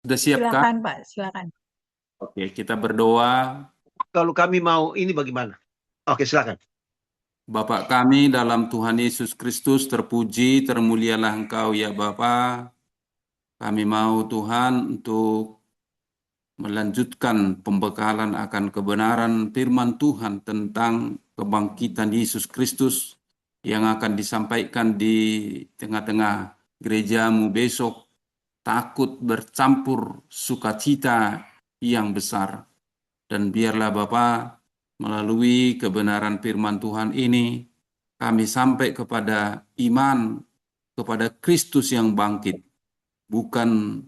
Sudah siapkah? Silakan Pak, silakan. Oke, kita berdoa. Kalau kami mau ini bagaimana? Oke, silakan. Bapa kami dalam Tuhan Yesus Kristus, terpuji, termulialah Engkau ya Bapa. Kami mau Tuhan untuk melanjutkan pembekalan akan kebenaran firman Tuhan tentang kebangkitan Yesus Kristus yang akan disampaikan di tengah-tengah gerejamu besok. Takut bercampur sukacita yang besar. Dan biarlah Bapa, melalui kebenaran firman Tuhan ini, kami sampai kepada iman kepada Kristus yang bangkit, bukan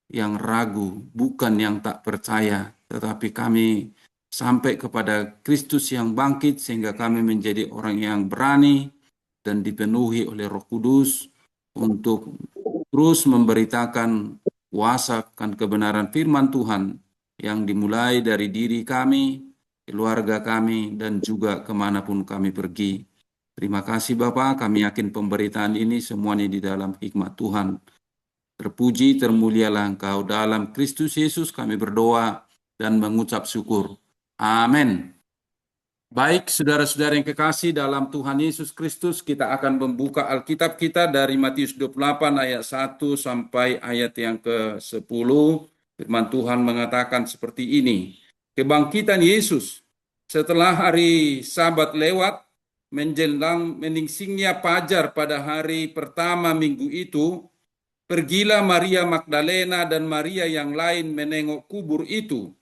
yang ragu, bukan yang tak percaya, tetapi kami sampai kepada Kristus yang bangkit sehingga kami menjadi orang yang berani dan dipenuhi oleh Roh Kudus untuk terus memberitakan kuasa akan kebenaran firman Tuhan yang dimulai dari diri kami, keluarga kami, dan juga kemanapun kami pergi. Terima kasih Bapak, kami yakin pemberitaan ini semuanya di dalam hikmat Tuhan. Terpuji, termulialah Engkau. Dalam Kristus Yesus kami berdoa dan mengucap syukur. Amin. Baik, saudara-saudara yang kekasih dalam Tuhan Yesus Kristus, kita akan membuka Alkitab kita dari Matius 28 ayat 1 sampai ayat yang ke-10. Firman Tuhan mengatakan seperti ini. Kebangkitan Yesus setelah hari Sabat lewat, menjelang meningsingnya fajar pada hari pertama minggu itu, pergilah Maria Magdalena dan Maria yang lain menengok kubur itu.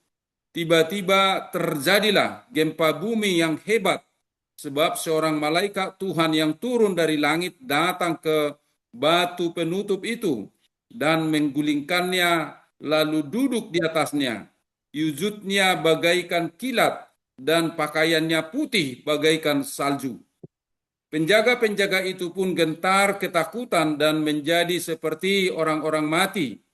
Tiba-tiba terjadilah gempa bumi yang hebat, sebab seorang malaikat Tuhan yang turun dari langit datang ke batu penutup itu dan menggulingkannya lalu duduk di atasnya. Wujudnya bagaikan kilat dan pakaiannya putih bagaikan salju. Penjaga-penjaga itu pun gentar ketakutan dan menjadi seperti orang-orang mati.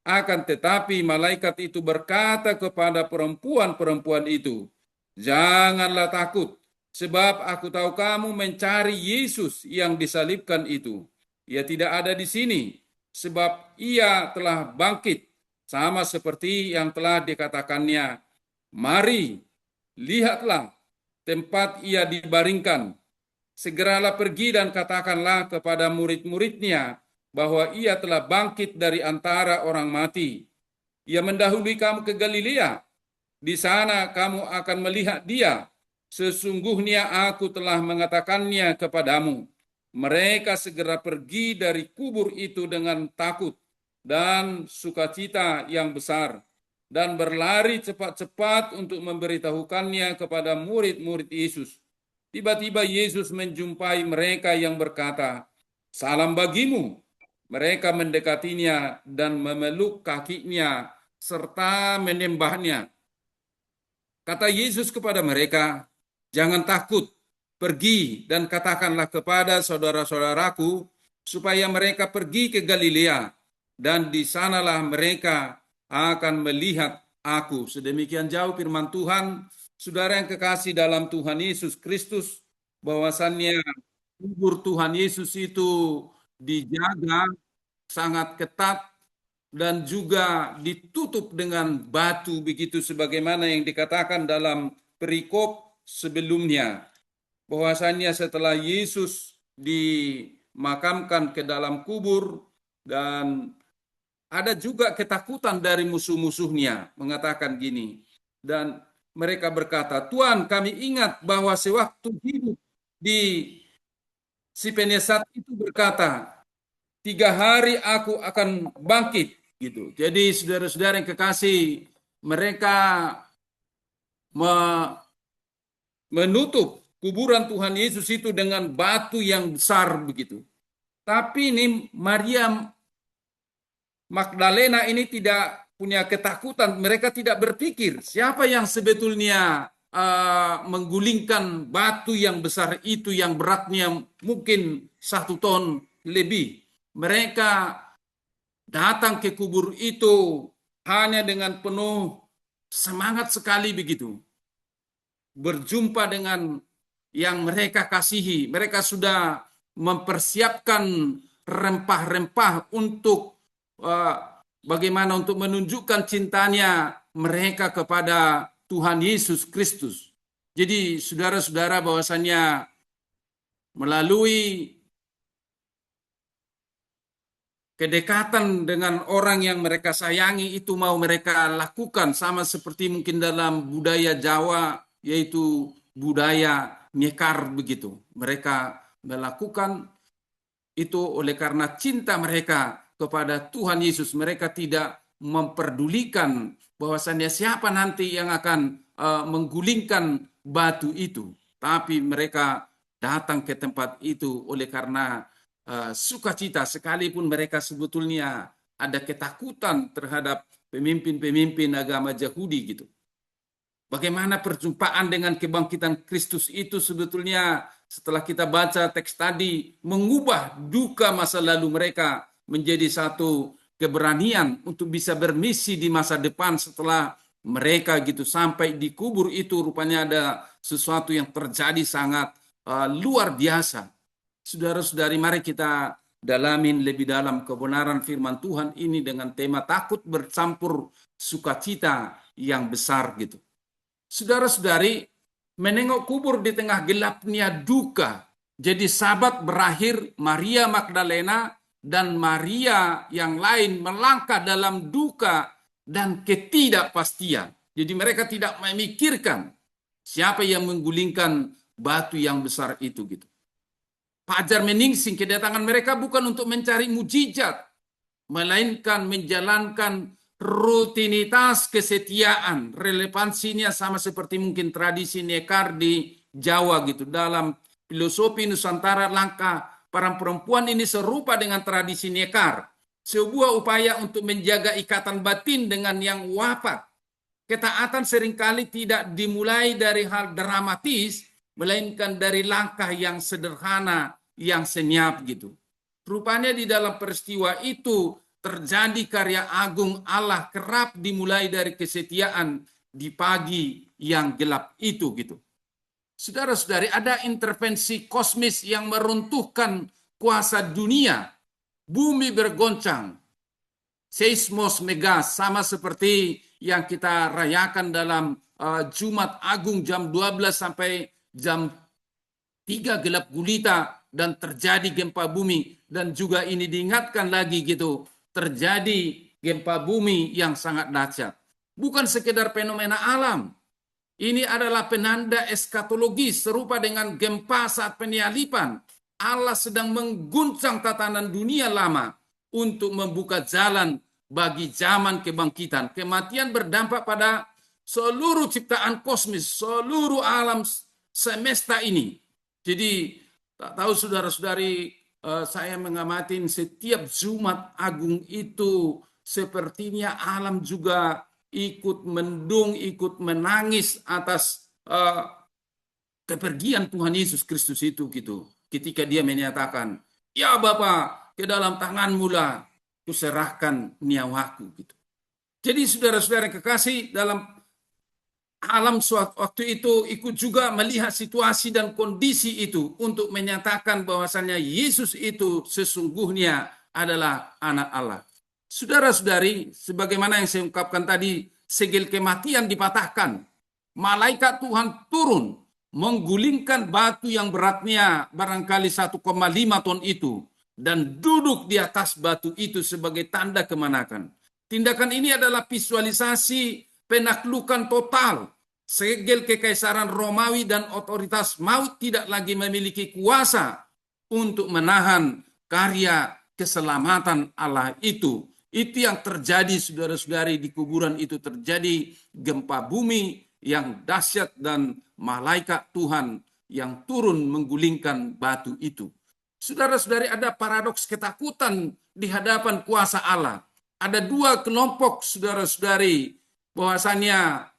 Akan tetapi malaikat itu berkata kepada perempuan-perempuan itu, "Janganlah takut, sebab aku tahu kamu mencari Yesus yang disalibkan itu. Ia tidak ada di sini, sebab ia telah bangkit, sama seperti yang telah dikatakannya. Mari, lihatlah tempat ia dibaringkan. Segeralah pergi dan katakanlah kepada murid-muridnya bahwa ia telah bangkit dari antara orang mati. Ia mendahului kamu ke Galilea. Di sana kamu akan melihat dia. Sesungguhnya aku telah mengatakannya kepadamu." Mereka segera pergi dari kubur itu dengan takut dan sukacita yang besar, dan berlari cepat-cepat untuk memberitahukannya kepada murid-murid Yesus. Tiba-tiba Yesus menjumpai mereka yang berkata, "Salam bagimu." Mereka mendekatinya dan memeluk kakinya serta menyembahnya. Kata Yesus kepada mereka, "Jangan takut, pergi dan katakanlah kepada saudara-saudaraku supaya mereka pergi ke Galilea, dan di sanalah mereka akan melihat aku." Sedemikian jauh firman Tuhan. Saudara yang kekasih dalam Tuhan Yesus Kristus, bahwasannya kubur Tuhan Yesus itu dijaga sangat ketat dan juga ditutup dengan batu begitu sebagaimana yang dikatakan dalam perikop sebelumnya, bahwasannya setelah Yesus dimakamkan ke dalam kubur, dan ada juga ketakutan dari musuh-musuhnya, mengatakan gini, dan mereka berkata, "Tuhan, kami ingat bahwa sewaktu hidup di Sipenesat itu berkata, 3 hari aku akan bangkit." Gitu. Jadi saudara-saudara yang kekasih, mereka menutup kuburan Tuhan Yesus itu dengan batu yang besar begitu. Tapi ini Maria Magdalena ini tidak punya ketakutan. Mereka tidak berpikir siapa yang sebetulnya menggulingkan batu yang besar itu yang beratnya mungkin 1 ton lebih. Mereka datang ke kubur itu hanya dengan penuh semangat sekali begitu. Berjumpa dengan yang mereka kasihi. Mereka sudah mempersiapkan rempah-rempah untuk bagaimana untuk menunjukkan cintanya mereka kepada Tuhan Yesus Kristus. Jadi saudara-saudara, bahwasannya melalui kedekatan dengan orang yang mereka sayangi itu mau mereka lakukan, sama seperti mungkin dalam budaya Jawa, yaitu budaya nyekar begitu. Mereka melakukan itu oleh karena cinta mereka kepada Tuhan Yesus. Mereka tidak memperdulikan bahwasannya siapa nanti yang akan menggulingkan batu itu. Tapi mereka datang ke tempat itu oleh karena sukacita, sekalipun mereka sebetulnya ada ketakutan terhadap pemimpin-pemimpin agama Yahudi gitu. Bagaimana perjumpaan dengan kebangkitan Kristus itu sebetulnya setelah kita baca teks tadi mengubah duka masa lalu mereka menjadi satu keberanian untuk bisa bermisi di masa depan setelah mereka gitu sampai di kubur itu. Rupanya ada sesuatu yang terjadi sangat luar biasa. Saudara-saudari, mari kita dalamin lebih dalam kebenaran firman Tuhan ini dengan tema takut bercampur sukacita yang besar gitu. Saudara-saudari, menengok kubur di tengah gelapnya duka. Jadi sabat berakhir, Maria Magdalena dan Maria yang lain melangkah dalam duka dan ketidakpastian. Jadi mereka tidak memikirkan siapa yang menggulingkan batu yang besar itu gitu. Fajar meningsing, kedatangan mereka bukan untuk mencari mujizat, melainkan menjalankan rutinitas kesetiaan. Relevansinya sama seperti mungkin tradisi nekar di Jawa gitu. Dalam filosofi Nusantara, langkah para perempuan ini serupa dengan tradisi nekar. Sebuah upaya untuk menjaga ikatan batin dengan yang wafat. Ketaatan seringkali tidak dimulai dari hal dramatis, melainkan dari langkah yang sederhana, yang senyap gitu. Rupanya di dalam peristiwa itu terjadi karya agung Allah kerap dimulai dari kesetiaan di pagi yang gelap itu gitu. Saudara-saudari, ada intervensi kosmis yang meruntuhkan kuasa dunia. Bumi bergoncang. Seismos megas, sama seperti yang kita rayakan dalam Jumat Agung jam 12 sampai jam 3 gelap gulita dan terjadi gempa bumi. Dan juga ini diingatkan lagi gitu, terjadi gempa bumi yang sangat dahsyat. Bukan sekedar fenomena alam. Ini adalah penanda eskatologis serupa dengan gempa saat penyalipan. Allah sedang mengguncang tatanan dunia lama untuk membuka jalan bagi zaman kebangkitan. Kematian berdampak pada seluruh ciptaan kosmis, seluruh alam semesta ini. Jadi tak tahu saudara-saudari, saya mengamati setiap Jumat Agung itu sepertinya alam juga ikut mendung, ikut menangis atas kepergian Tuhan Yesus Kristus itu gitu. Ketika dia menyatakan, ya Bapa, ke dalam tanganmu lah kuserahkan nyawaku gitu. Jadi saudara-saudara kekasih, dalam alam waktu itu ikut juga melihat situasi dan kondisi itu untuk menyatakan bahwasannya Yesus itu sesungguhnya adalah anak Allah. Saudara-saudari, sebagaimana yang saya ungkapkan tadi, segel kematian dipatahkan. Malaikat Tuhan turun, menggulingkan batu yang beratnya barangkali 1,5 ton itu, dan duduk di atas batu itu sebagai tanda kemenangan. Tindakan ini adalah visualisasi penaklukan total. Segel kekaisaran Romawi dan otoritas maut tidak lagi memiliki kuasa untuk menahan karya keselamatan Allah itu. Itu yang terjadi saudara-saudari di kuburan itu, terjadi gempa bumi yang dahsyat dan malaikat Tuhan yang turun menggulingkan batu itu. Saudara-saudari, ada paradoks ketakutan di hadapan kuasa Allah. Ada dua kelompok saudara-saudari, bahwasannya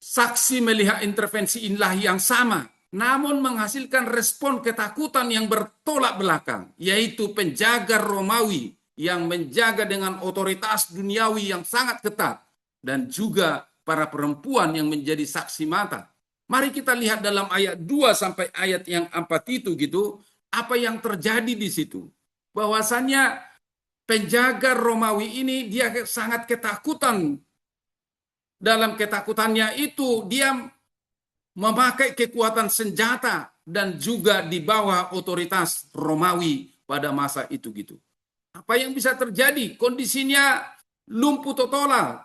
saksi melihat intervensi ilahi yang sama, namun menghasilkan respon ketakutan yang bertolak belakang, yaitu penjaga Romawi yang menjaga dengan otoritas duniawi yang sangat ketat, dan juga para perempuan yang menjadi saksi mata. Mari kita lihat dalam ayat 2 sampai ayat yang 4 itu gitu, apa yang terjadi di situ. Bahwasannya penjaga Romawi ini dia sangat ketakutan. Dalam ketakutannya itu dia memakai kekuatan senjata dan juga di bawah otoritas Romawi pada masa itu gitu. Apa yang bisa terjadi? Kondisinya lumpuh total.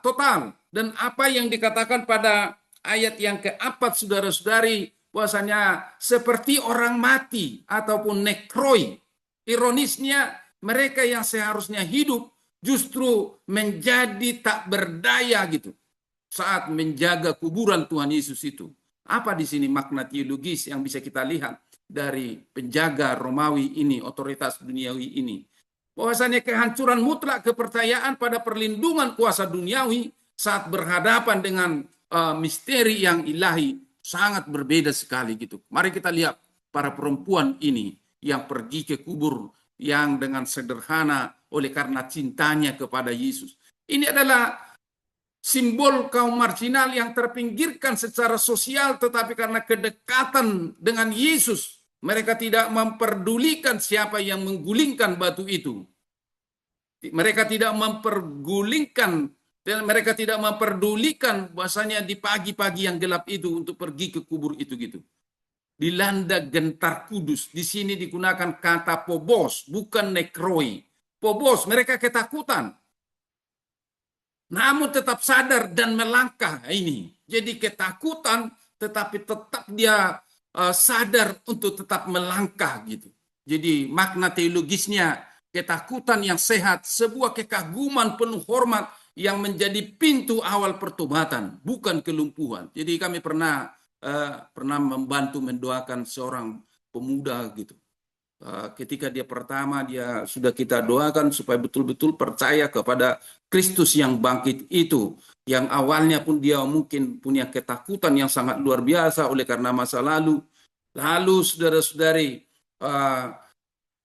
Dan apa yang dikatakan pada ayat yang keempat, saudara-saudari, bahwasanya seperti orang mati ataupun nekroi. Ironisnya, mereka yang seharusnya hidup justru menjadi tak berdaya gitu saat menjaga kuburan Tuhan Yesus itu. Apa di sini makna teologis yang bisa kita lihat dari penjaga Romawi ini, otoritas duniawi ini? Bahwasanya kehancuran mutlak kepercayaan pada perlindungan kuasa duniawi saat berhadapan dengan misteri yang ilahi sangat berbeda sekali gitu. Mari kita lihat para perempuan ini yang pergi ke kubur yang dengan sederhana oleh karena cintanya kepada Yesus. Ini adalah simbol kaum marginal yang terpinggirkan secara sosial, tetapi karena kedekatan dengan Yesus, mereka tidak memperdulikan siapa yang menggulingkan batu itu. Mereka tidak memperdulikan bahasanya di pagi-pagi yang gelap itu untuk pergi ke kubur itu gitu. Dilanda gentar kudus. Di sini digunakan kata pobos, bukan nekroi. Pobos, mereka ketakutan. Namun tetap sadar dan melangkah ini. Jadi ketakutan, tetapi tetap dia sadar untuk tetap melangkah gitu. Jadi makna teologisnya, ketakutan yang sehat, sebuah kekaguman penuh hormat yang menjadi pintu awal pertobatan, bukan kelumpuhan. Jadi kami pernah membantu mendoakan seorang pemuda gitu. Ketika dia pertama, dia sudah kita doakan supaya betul-betul percaya kepada Kristus yang bangkit itu. Yang awalnya pun dia mungkin punya ketakutan yang sangat luar biasa oleh karena masa lalu. Lalu saudara-saudari,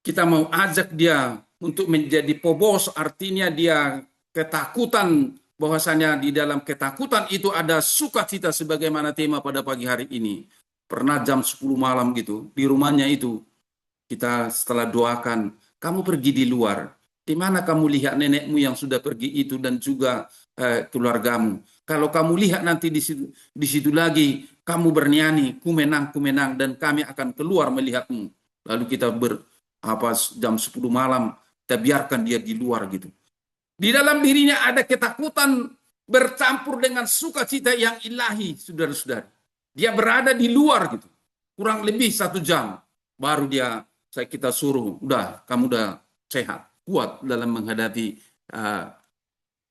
kita mau ajak dia untuk menjadi pobos, artinya dia ketakutan, bahwasanya di dalam ketakutan itu ada sukacita sebagaimana tema pada pagi hari ini. Pernah jam 10 malam gitu, di rumahnya itu, kita setelah doakan, kamu pergi di luar. Di mana kamu lihat nenekmu yang sudah pergi itu dan juga keluargamu. Kalau kamu lihat nanti di situ lagi, kamu bernyanyi, ku menang, dan kami akan keluar melihatmu. Lalu kita jam 10 malam, kita biarkan dia di luar gitu. Di dalam dirinya ada ketakutan bercampur dengan sukacita yang ilahi, saudara-saudara. Dia berada di luar gitu. Kurang lebih 1 jam. Baru kita suruh, udah, kamu udah sehat, kuat dalam menghadapi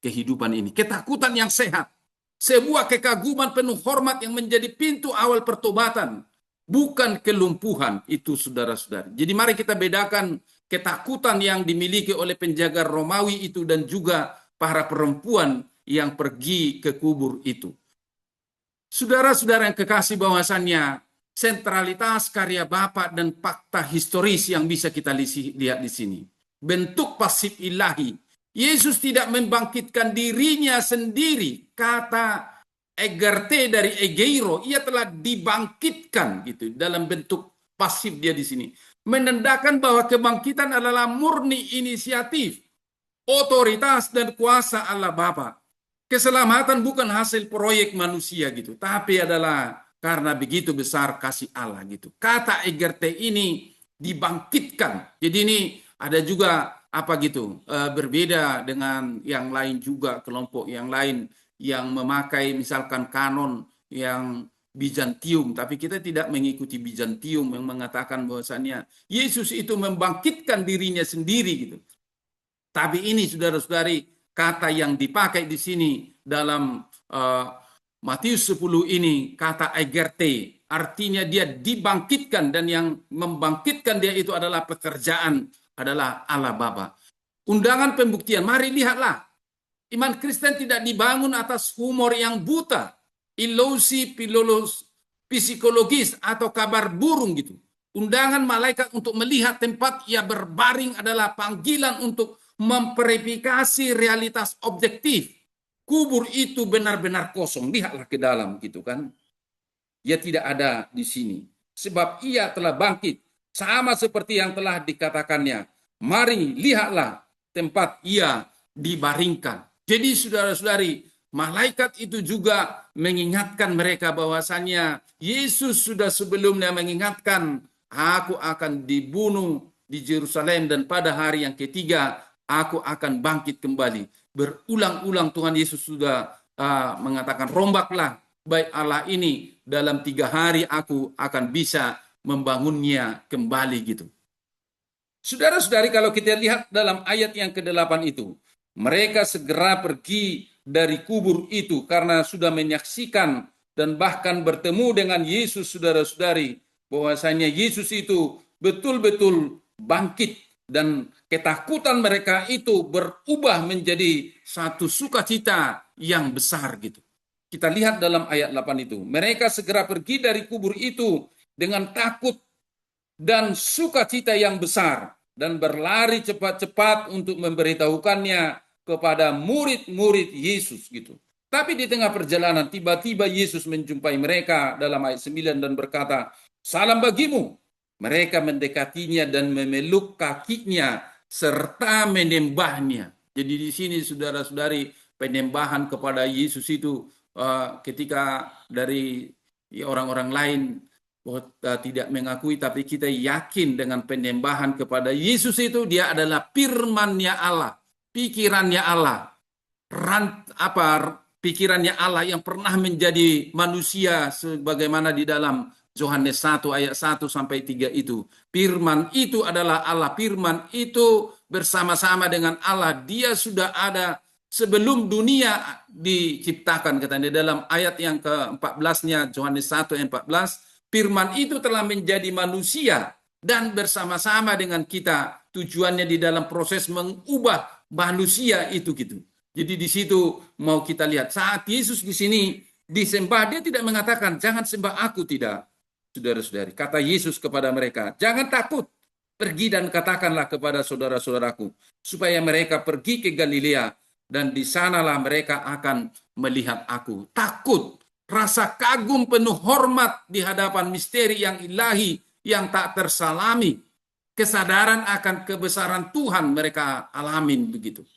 kehidupan ini. Ketakutan yang sehat, sebuah kekaguman penuh hormat yang menjadi pintu awal pertobatan, bukan kelumpuhan itu, saudara-saudari. Jadi mari kita bedakan ketakutan yang dimiliki oleh penjaga Romawi itu dan juga para perempuan yang pergi ke kubur itu. Saudara-saudara yang kekasih, bahwasannya sentralitas karya Bapa dan fakta historis yang bisa kita lihat di sini. Bentuk pasif ilahi. Yesus tidak membangkitkan dirinya sendiri. Kata egerte dari egeiro, ia telah dibangkitkan gitu dalam bentuk pasif dia di sini. Menandakan bahwa kebangkitan adalah murni inisiatif, otoritas dan kuasa Allah Bapa. Keselamatan bukan hasil proyek manusia gitu, tapi adalah karena begitu besar kasih Allah gitu. Kata egerte ini dibangkitkan. Jadi ini ada juga berbeda dengan yang lain juga, kelompok yang lain yang memakai misalkan kanon yang Bizantium, tapi kita tidak mengikuti Bizantium yang mengatakan bahwasannya Yesus itu membangkitkan dirinya sendiri gitu. Tapi ini saudara-saudari, kata yang dipakai di sini dalam Matius 10 ini, kata egerte, artinya dia dibangkitkan, dan yang membangkitkan dia itu adalah pekerjaan, adalah Allah Bapa. Undangan pembuktian, mari lihatlah. Iman Kristen tidak dibangun atas humor yang buta, ilusi psikologis atau kabar burung gitu. Undangan malaikat untuk melihat tempat ia berbaring adalah panggilan untuk memverifikasi realitas objektif. Kubur itu benar-benar kosong. Lihatlah ke dalam gitu kan. Ia tidak ada di sini. Sebab ia telah bangkit. Sama seperti yang telah dikatakannya. Mari lihatlah. tempat ia dibaringkan. Jadi saudara-saudari, malaikat itu juga mengingatkan mereka bahwasannya Yesus sudah sebelumnya mengingatkan, aku akan dibunuh di Yerusalem dan pada hari yang ketiga aku akan bangkit kembali. Berulang-ulang Tuhan Yesus sudah mengatakan, rombaklah bait Allah ini, dalam 3 hari aku akan bisa membangunnya kembali gitu. Saudara-saudari, kalau kita lihat dalam ayat yang ke-8 itu, mereka segera pergi dari kubur itu karena sudah menyaksikan dan bahkan bertemu dengan Yesus, saudara-saudari, bahwasanya Yesus itu betul-betul bangkit dan ketakutan mereka itu berubah menjadi satu sukacita yang besar gitu. Kita lihat dalam ayat 8 itu, mereka segera pergi dari kubur itu dengan takut dan sukacita yang besar dan berlari cepat-cepat untuk memberitahukannya kepada murid-murid Yesus gitu. Tapi di tengah perjalanan tiba-tiba Yesus menjumpai mereka dalam ayat 9 dan berkata, "Salam bagimu." Mereka mendekatinya dan memeluk kakinya serta menyembahnya. Jadi di sini saudara-saudari, penyembahan kepada Yesus itu ketika dari orang-orang lain tidak mengakui, tapi kita yakin dengan penyembahan kepada Yesus itu, dia adalah firman-Nya Allah, pikirannya Allah, pikirannya Allah yang pernah menjadi manusia sebagaimana di dalam Yohanes 1 ayat 1 sampai 3 itu. Firman itu adalah Allah, firman itu bersama-sama dengan Allah, dia sudah ada sebelum dunia diciptakan, katanya dalam ayat yang ke-14-nya Yohanes 1 ayat 14. Firman itu telah menjadi manusia dan bersama-sama dengan kita. Tujuannya di dalam proses mengubah manusia itu gitu. Jadi di situ mau kita lihat saat Yesus di sini disembah, dia tidak mengatakan jangan sembah aku, tidak. Saudara-saudari, kata Yesus kepada mereka, jangan takut, pergi dan katakanlah kepada saudara-saudaraku supaya mereka pergi ke Galilea dan di sanalah mereka akan melihat aku. Takut, rasa kagum penuh hormat di hadapan misteri yang ilahi yang tak tersalami. Kesadaran akan kebesaran Tuhan mereka alamin begitu.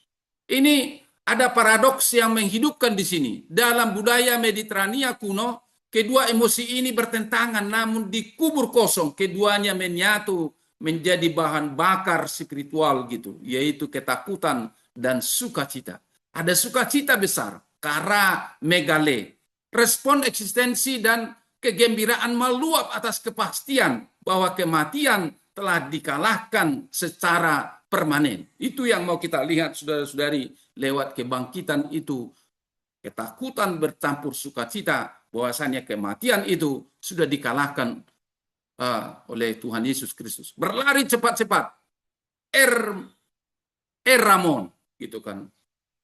Ini ada paradoks yang menghidupkan di sini. Dalam budaya Mediterania kuno, kedua emosi ini bertentangan, namun di kubur kosong keduanya menyatu menjadi bahan bakar spiritual gitu, yaitu ketakutan dan sukacita. Ada sukacita besar, kara megale, respon eksistensi dan kegembiraan meluap atas kepastian bahwa kematian telah dikalahkan secara permanen. Itu yang mau kita lihat saudara-saudari lewat kebangkitan itu. Ketakutan bercampur sukacita bahwasanya kematian itu sudah dikalahkan oleh Tuhan Yesus Kristus. Berlari cepat-cepat. Ramon gitu kan.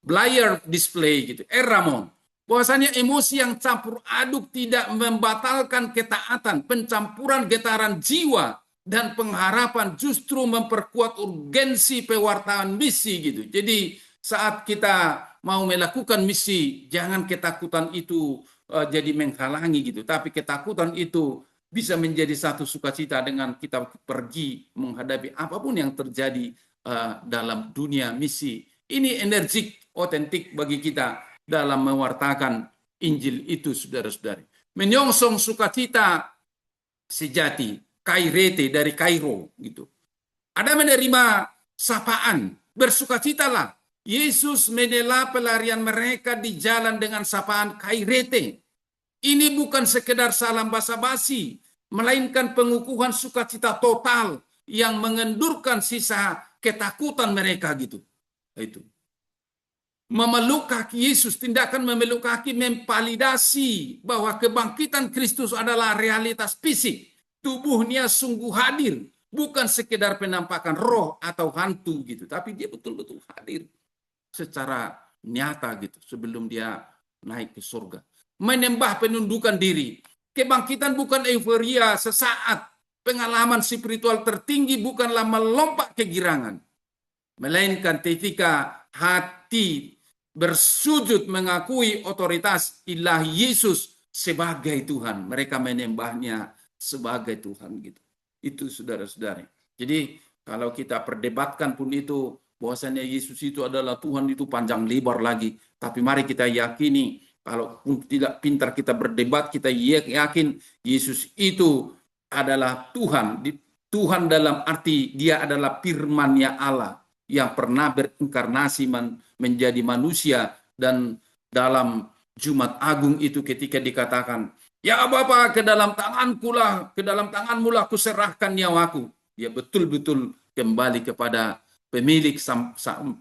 Blyer display gitu. Ramon. Bahwasanya emosi yang campur aduk tidak membatalkan ketaatan, pencampuran getaran jiwa dan pengharapan justru memperkuat urgensi pewartaan misi gitu. Jadi saat kita mau melakukan misi, jangan ketakutan itu jadi menghalangi gitu, tapi ketakutan itu bisa menjadi satu sukacita dengan kita pergi menghadapi apapun yang terjadi dalam dunia misi. Ini energik, otentik bagi kita dalam mewartakan Injil itu, saudara-saudari. Menyongsong sukacita sejati, kairete dari Kairo gitu. Ada menerima sapaan, bersukacitalah. Yesus menela pelarian mereka di jalan dengan sapaan kairete. Ini bukan sekedar salam basa-basi, melainkan pengukuhan sukacita total yang mengendurkan sisa ketakutan mereka gitu. Itu. Memeluk kaki Yesus, tindakan memeluk kaki memvalidasi bahwa kebangkitan Kristus adalah realitas fisik. Tubuhnya sungguh hadir, bukan sekedar penampakan roh atau hantu gitu, tapi dia betul-betul hadir secara nyata gitu sebelum dia naik ke surga. Menyembah penundukan diri. Kebangkitan bukan euforia sesaat. Pengalaman spiritual tertinggi bukanlah melompat kegirangan, melainkan ketika hati bersujud mengakui otoritas ilahi Yesus sebagai Tuhan. Mereka menyembahnya sebagai Tuhan gitu. Itu saudara-saudari. Jadi kalau kita perdebatkan pun itu, bahwasanya Yesus itu adalah Tuhan itu panjang lebar lagi. Tapi mari kita yakini, kalaupun tidak pintar kita berdebat, kita yakin Yesus itu adalah Tuhan. Tuhan dalam arti dia adalah firman-Nya Allah yang pernah berinkarnasi menjadi manusia. Dan dalam Jumat Agung itu ketika dikatakan, ya Bapa, ke dalam tanganmu lah kuserahkan nyawaku. Ya betul-betul kembali kepada pemilik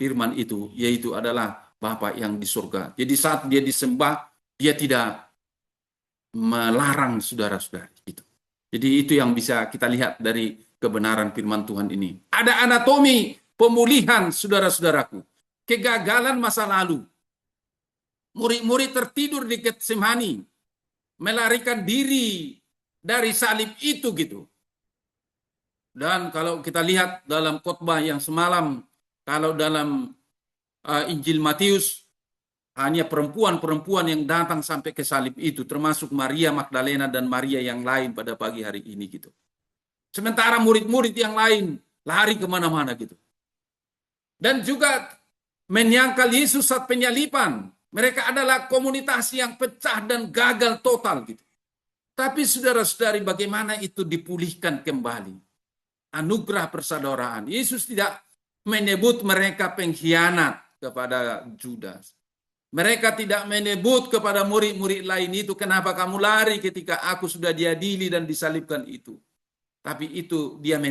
firman itu, yaitu adalah Bapa yang di surga. Jadi saat dia disembah, dia tidak melarang saudara-saudari itu. Jadi itu yang bisa kita lihat dari kebenaran firman Tuhan ini. Ada anatomi pemulihan saudara-saudaraku. Kegagalan masa lalu. Murid-murid tertidur di Getsemani, melarikan diri dari salib itu gitu. Dan kalau kita lihat dalam khotbah yang semalam, kalau dalam Injil Matius, hanya perempuan-perempuan yang datang sampai ke salib itu, termasuk Maria Magdalena dan Maria yang lain pada pagi hari ini gitu. Sementara murid-murid yang lain lari kemana-mana gitu. Dan juga menyangkal Yesus saat penyalipan. Mereka adalah komunitas yang pecah dan gagal total gitu. Tapi saudara-saudari, bagaimana itu dipulihkan kembali? Anugerah persaudaraan. Yesus tidak menyebut mereka pengkhianat kepada Judas. Mereka tidak menyebut kepada murid-murid lain itu, kenapa kamu lari ketika aku sudah diadili dan disalibkan itu. Tapi itu dia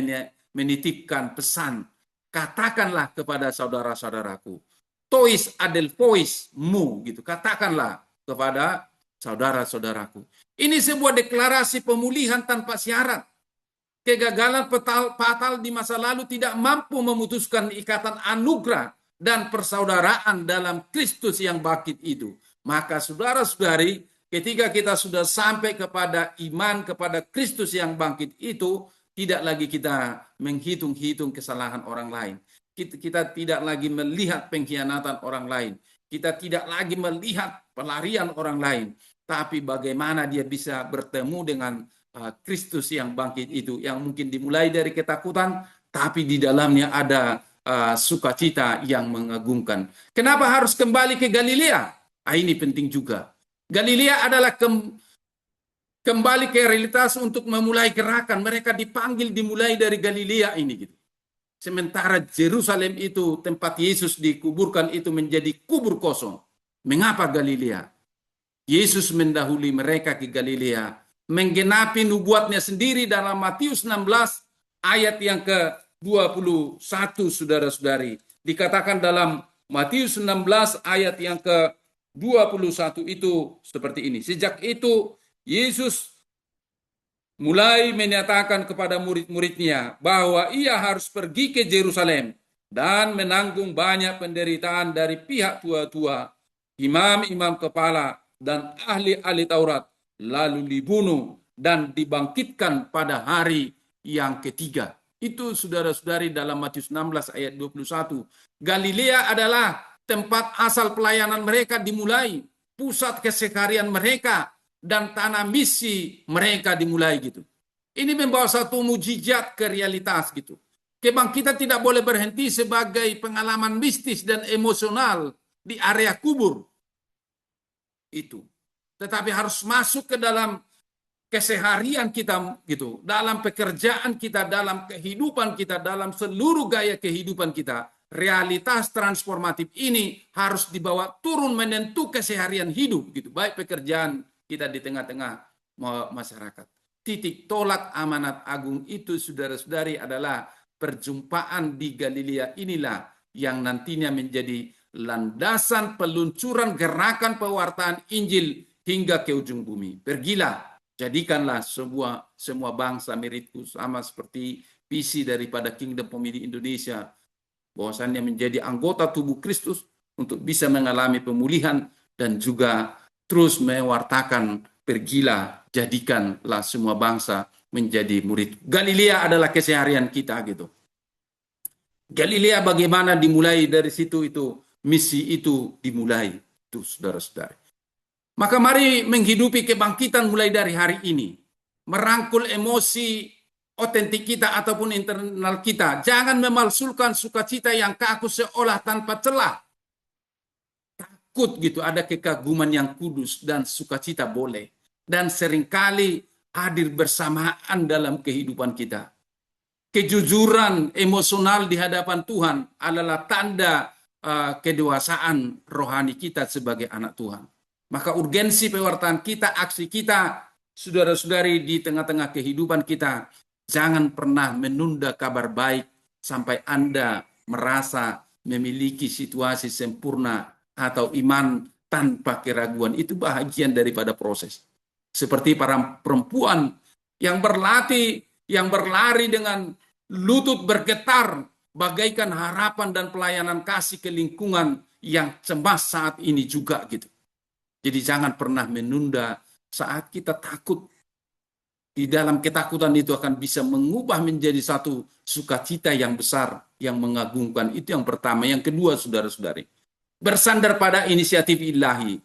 menitipkan pesan. Katakanlah kepada saudara-saudaraku. Tois adelphois mu gitu. Katakanlah kepada saudara-saudaraku. Ini sebuah deklarasi pemulihan tanpa syarat. Kegagalan fatal di masa lalu tidak mampu memutuskan ikatan anugerah dan persaudaraan dalam Kristus yang bangkit itu. Maka saudara-saudari, ketika kita sudah sampai kepada iman kepada Kristus yang bangkit itu, tidak lagi kita menghitung-hitung kesalahan orang lain. Kita tidak lagi melihat pengkhianatan orang lain. Kita tidak lagi melihat pelarian orang lain. Tapi bagaimana dia bisa bertemu dengan Kristus yang bangkit itu, yang mungkin dimulai dari ketakutan, tapi di dalamnya ada sukacita yang mengagumkan. Kenapa harus kembali ke Galilea? Ini penting juga. Galilea adalah kembali ke realitas untuk memulai gerakan. Mereka dipanggil dimulai dari Galilea ini gitu. Sementara Yerusalem itu tempat Yesus dikuburkan itu menjadi kubur kosong. Mengapa Galilea? Yesus mendahului mereka ke Galilea, menggenapi nubuatnya sendiri dalam Matius 16 ayat yang ke-21, saudara-saudari. Dikatakan dalam Matius 16 ayat yang ke-21 itu seperti ini. Sejak itu Yesus mulai menyatakan kepada murid-muridnya bahwa ia harus pergi ke Yerusalem dan menanggung banyak penderitaan dari pihak tua-tua, imam-imam kepala, dan ahli-ahli Taurat, lalu dibunuh dan dibangkitkan pada hari yang ketiga. Itu saudara-saudari dalam Matius 16 ayat 21. Galilea adalah tempat asal pelayanan mereka dimulai, pusat keseharian mereka, dan tanah misi mereka dimulai gitu. Ini membawa satu mujizat ke realitas gitu. Kebangkitan tidak boleh berhenti sebagai pengalaman mistis dan emosional di area kubur itu. Tetapi harus masuk ke dalam keseharian kita gitu, dalam pekerjaan kita, dalam kehidupan kita, dalam seluruh gaya kehidupan kita. Realitas transformatif ini harus dibawa turun menentu keseharian hidup gitu, baik pekerjaan kita di tengah-tengah masyarakat. Titik tolak amanat agung itu, saudara-saudari, adalah perjumpaan di Galilea inilah yang nantinya menjadi landasan peluncuran gerakan pewartaan Injil hingga ke ujung bumi. Pergilah, jadikanlah semua bangsa muridku, sama seperti visi daripada Kingdom Pemilih Indonesia, bahwasannya menjadi anggota tubuh Kristus untuk bisa mengalami pemulihan dan juga terus mewartakan, pergilah, jadikanlah semua bangsa menjadi murid. Galilea adalah keseharian kita gitu. Galilea bagaimana dimulai dari situ, itu misi itu dimulai itu, saudara-saudari. Maka mari menghidupi kebangkitan mulai dari hari ini. Merangkul emosi otentik kita ataupun internal kita. Jangan memalsukan sukacita yang kaku seolah tanpa celah. Takut gitu, ada kekaguman yang kudus dan sukacita boleh. Dan seringkali hadir bersamaan dalam kehidupan kita. Kejujuran emosional di hadapan Tuhan adalah tanda kedewasaan rohani kita sebagai anak Tuhan. Maka urgensi pewartaan kita, aksi kita, saudara-saudari di tengah-tengah kehidupan kita, jangan pernah menunda kabar baik sampai Anda merasa memiliki situasi sempurna atau iman tanpa keraguan. Itu bahagian daripada proses. Seperti para perempuan yang berlatih, yang berlari dengan lutut bergetar, bagaikan harapan dan pelayanan kasih ke lingkungan yang cemas saat ini juga gitu. Jadi jangan pernah menunda saat kita takut. Di dalam ketakutan itu akan bisa mengubah menjadi satu sukacita yang besar, yang mengagumkan. Itu yang pertama. Yang kedua, saudara-saudari, bersandar pada inisiatif ilahi.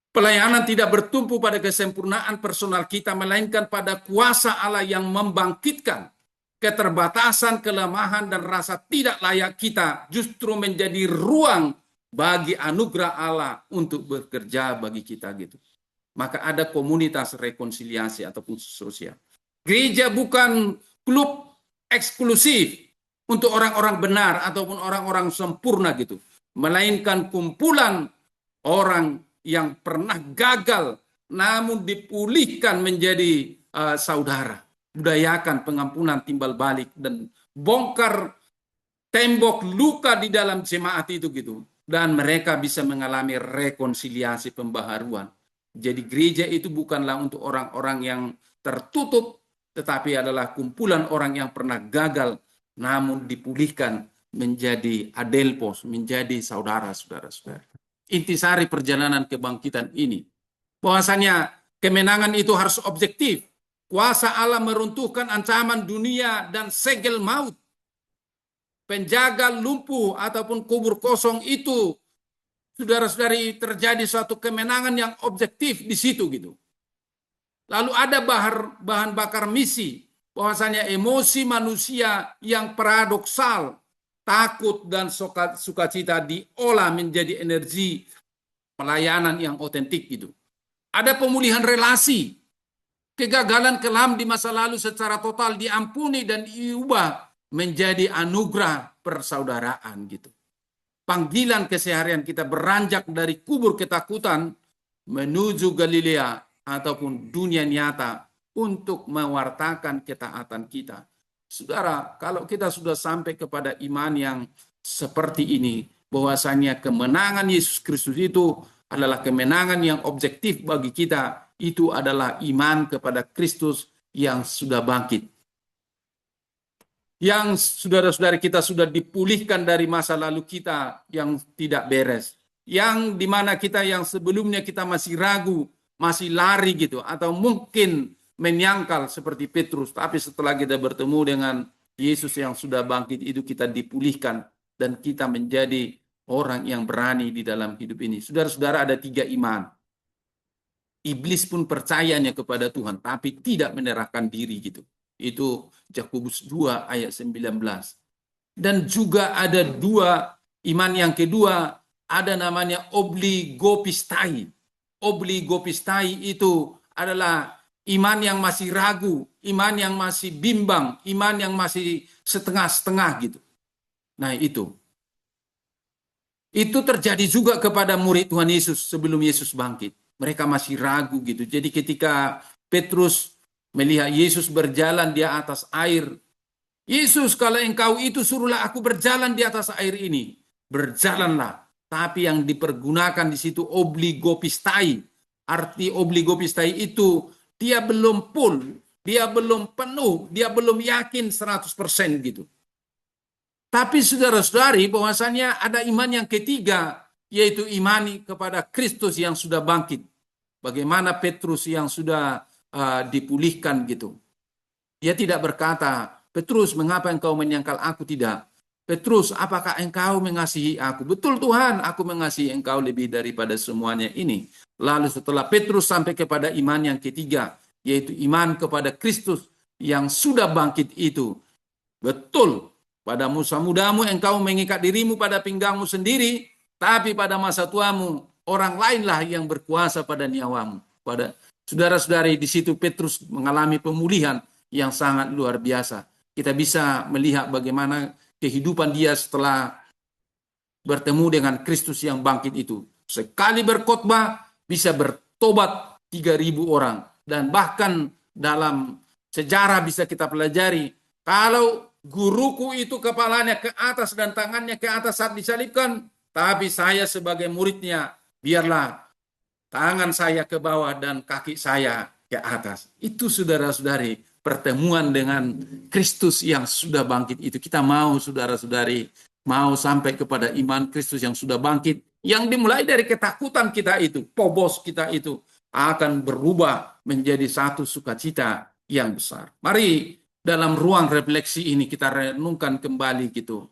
Pelayanan tidak bertumpu pada kesempurnaan personal kita, melainkan pada kuasa Allah yang membangkitkan. Keterbatasan, kelemahan, dan rasa tidak layak kita justru menjadi ruang bagi anugerah Allah untuk bekerja bagi kita gitu. Maka ada komunitas rekonsiliasi ataupun sosial. Gereja bukan klub eksklusif untuk orang-orang benar ataupun orang-orang sempurna gitu, melainkan kumpulan orang yang pernah gagal namun dipulihkan menjadi saudara. Budayakan pengampunan timbal balik dan bongkar tembok luka di dalam jemaat itu gitu, dan mereka bisa mengalami rekonsiliasi pembaharuan. Jadi gereja itu bukanlah untuk orang-orang yang tertutup, tetapi adalah kumpulan orang yang pernah gagal namun dipulihkan menjadi adelpos, menjadi saudara-saudara. Intisari perjalanan kebangkitan ini, bahwasanya kemenangan itu harus objektif. Kuasa Allah meruntuhkan ancaman dunia dan segel maut. Penjaga lumpuh ataupun kubur kosong itu, saudara-saudari, terjadi suatu kemenangan yang objektif di situ gitu. Lalu ada bahan bakar misi, bahwasanya emosi manusia yang paradoksal, takut dan sukacita diolah menjadi energi pelayanan yang otentik gitu. Ada pemulihan relasi. Kegagalan kelam di masa lalu secara total diampuni dan diubah menjadi anugerah persaudaraan gitu. Panggilan keseharian kita beranjak dari kubur ketakutan menuju Galilea ataupun dunia nyata untuk mewartakan ketaatan kita. Saudara, kalau kita sudah sampai kepada iman yang seperti ini, bahwasanya kemenangan Yesus Kristus itu adalah kemenangan yang objektif bagi kita, itu adalah iman kepada Kristus yang sudah bangkit. Yang saudara-saudari kita sudah dipulihkan dari masa lalu kita yang tidak beres. Yang dimana kita yang sebelumnya kita masih ragu, masih lari gitu, atau mungkin menyangkal seperti Petrus. Tapi setelah kita bertemu dengan Yesus yang sudah bangkit itu, kita dipulihkan dan kita menjadi orang yang berani di dalam hidup ini. Saudara-saudara, ada 3 iman. Iblis pun percayanya kepada Tuhan, tapi tidak menyerahkan diri gitu. Itu Yakobus 2 ayat 19. Dan juga ada 2 iman yang kedua, ada namanya obligopistai. Obligopistai itu adalah iman yang masih ragu, iman yang masih bimbang, iman yang masih setengah-setengah gitu. Nah itu terjadi juga kepada murid Tuhan Yesus sebelum Yesus bangkit. Mereka masih ragu gitu. Jadi ketika Petrus melihat Yesus berjalan di atas air, Yesus, kalau engkau itu suruhlah aku berjalan di atas air ini. Berjalanlah. Tapi yang dipergunakan di situ obligopistai. Arti obligopistai itu dia belum full, dia belum penuh, dia belum yakin 100% gitu. Tapi saudara-saudari, bahwasanya ada iman yang ketiga, yaitu imani kepada Kristus yang sudah bangkit. Bagaimana Petrus yang sudah dipulihkan gitu. Dia tidak berkata, Petrus, mengapa engkau menyangkal aku? Tidak. Petrus, apakah engkau mengasihi aku? Betul Tuhan, aku mengasihi engkau lebih daripada semuanya ini. Lalu setelah Petrus sampai kepada iman yang ketiga, yaitu iman kepada Kristus yang sudah bangkit itu. Betul, pada masa mudamu engkau mengikat dirimu pada pinggangmu sendiri, tapi pada masa tuamu orang lainlah yang berkuasa pada nyawamu. Pada saudara-saudari, di situ Petrus mengalami pemulihan yang sangat luar biasa. Kita bisa melihat bagaimana kehidupan dia setelah bertemu dengan Kristus yang bangkit itu. Sekali berkhotbah bisa bertobat 3.000 orang. Dan bahkan dalam sejarah bisa kita pelajari, kalau guruku itu kepalanya ke atas dan tangannya ke atas saat disalibkan, tapi saya sebagai muridnya, biarlah tangan saya ke bawah dan kaki saya ke atas. Itu saudara-saudari, pertemuan dengan Kristus yang sudah bangkit itu. Kita mau saudara-saudari, mau sampai kepada iman Kristus yang sudah bangkit, yang dimulai dari ketakutan kita itu, pobos kita itu, akan berubah menjadi satu sukacita yang besar. Mari dalam ruang refleksi ini kita renungkan kembali gitu.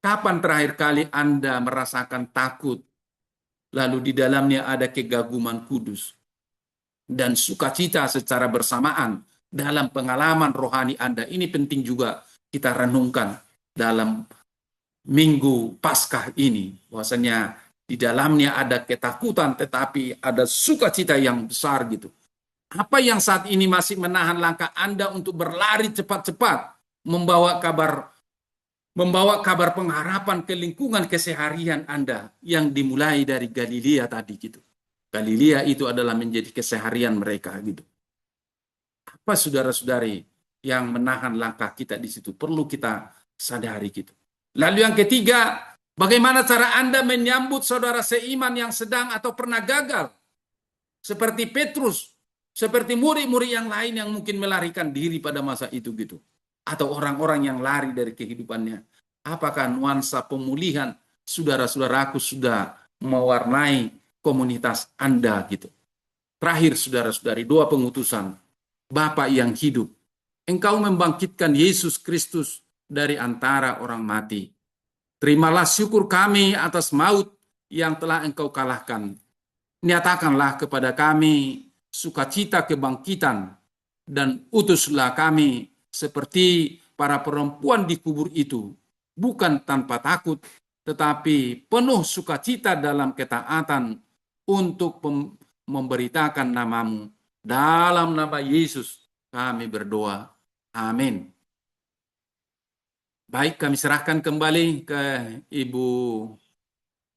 Kapan terakhir kali Anda merasakan takut, lalu di dalamnya ada kegaguman kudus dan sukacita secara bersamaan dalam pengalaman rohani Anda? Ini penting juga kita renungkan dalam Minggu Paskah ini, bahwasanya di dalamnya ada ketakutan tetapi ada sukacita yang besar gitu. Apa yang saat ini masih menahan langkah Anda untuk berlari cepat-cepat membawa kabar pengharapan ke lingkungan keseharian Anda yang dimulai dari Galilea tadi gitu. Galilea itu adalah menjadi keseharian mereka gitu. Apa saudara-saudari yang menahan langkah kita di situ? Perlu kita sadari gitu. Lalu yang ketiga, bagaimana cara Anda menyambut saudara seiman yang sedang atau pernah gagal? Seperti Petrus, seperti murid-murid yang lain yang mungkin melarikan diri pada masa itu gitu. Atau orang-orang yang lari dari kehidupannya. Apakah nuansa pemulihan saudara-saudaraku sudah mewarnai komunitas Anda gitu? Terakhir saudara-saudari, doa pengutusan. Bapa yang hidup, Engkau membangkitkan Yesus Kristus dari antara orang mati. Terimalah syukur kami atas maut yang telah Engkau kalahkan. Nyatakanlah kepada kami sukacita kebangkitan dan utuslah kami seperti para perempuan di kubur itu, bukan tanpa takut, tetapi penuh sukacita dalam ketaatan untuk memberitakan namamu. Dalam nama Yesus kami berdoa. Amin. Baik, kami serahkan kembali ke Ibu